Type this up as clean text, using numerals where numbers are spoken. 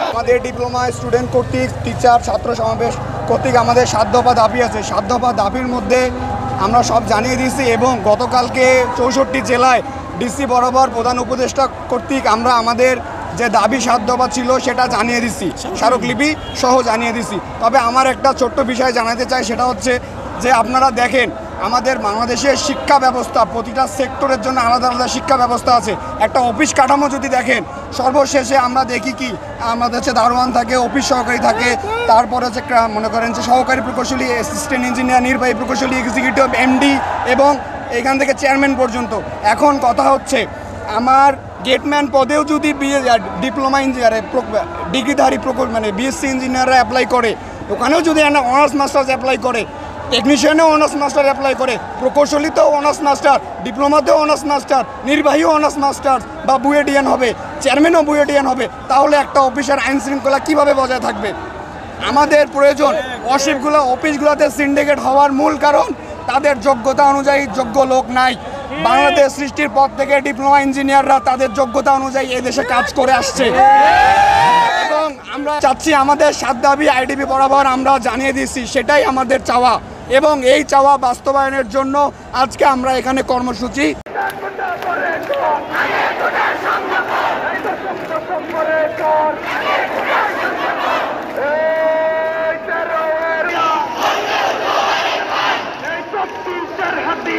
আমাদের diploma student কর্তৃক teacher ছাত্র সমাবেশ কর্তৃক আমাদের 7 দফা দাবি আছে। 7 দফা দাবির মধ্যে আমরা সব জানিয়ে দিয়েছি এবং গতকালকে 64 জেলায় ডিসি বরাবর প্রধান উপদেষ্টা কর্তৃক আমরা আমাদের যে দাবি 7 দফা ছিল সেটা জানিয়ে দিচ্ছি, স্মারকলিপি সহ জানিয়ে দিচ্ছি। তবে আমার একটা ছোট্ট বিষয় জানাতে চাই, সেটা হচ্ছে যে আপনারা দেখেন আমাদের বাংলাদেশের শিক্ষা ব্যবস্থা প্রতিটা সেক্টরের জন্য আলাদা আলাদা শিক্ষা ব্যবস্থা আছে। একটা অফিস কাঠামো যদি দেখেন, সর্বশেষে আমরা দেখি কি আমাদের হচ্ছে দারোয়ান থাকে, অফিস সহকারী থাকে, তারপরে হচ্ছে মনে করেন যে সহকারী প্রকৌশলী, অ্যাসিস্ট্যান্ট ইঞ্জিনিয়ার, নির্বাহী প্রকৌশলী, এক্সিকিউটিভ, এমডি এবং এখান থেকে চেয়ারম্যান পর্যন্ত। এখন কথা হচ্ছে আমার গেটম্যান পদেও যদি ডিপ্লোমা ইঞ্জিনিয়ার ডিগ্রিধারী মানে বিএসসি ইঞ্জিনিয়াররা অ্যাপ্লাই করে, ওখানেও যদি একটা অনার্স মাস্টার্স অ্যাপ্লাই করে, টেকনিশিয়ানেও অনার্স মাস্টার অ্যাপ্লাই করে, প্রকৌশলীতেও অনার্স মাস্টার, ডিপ্লোমাতেও অনার্স মাস্টার, নির্বাহীও অনার্স মাস্টার বা বুয়েডিয়ান হবে, চেয়ারম্যানও বুয়েডিয়ান হবে, তাহলে একটা অফিসের আইন শৃঙ্খলা কীভাবে বজায় থাকবে? আমাদের প্রয়োজন অফিসগুলোতে সিন্ডিকেট হওয়ার মূল কারণ তাদের যোগ্যতা অনুযায়ী যোগ্য লোক নাই। বাংলাদেশ সৃষ্টির পর থেকে ডিপ্লোমা ইঞ্জিনিয়াররা তাদের যোগ্যতা অনুযায়ী এদেশে কাজ করে আসছে এবং আমরা চাচ্ছি আমাদের 7 দাবি আইডিবি বরাবর আমরা জানিয়ে দিচ্ছি, সেটাই আমাদের চাওয়া এবং এই চাওয়া বাস্তবায়নের জন্য আজকে আমরা এখানে কর্মসূচি Happy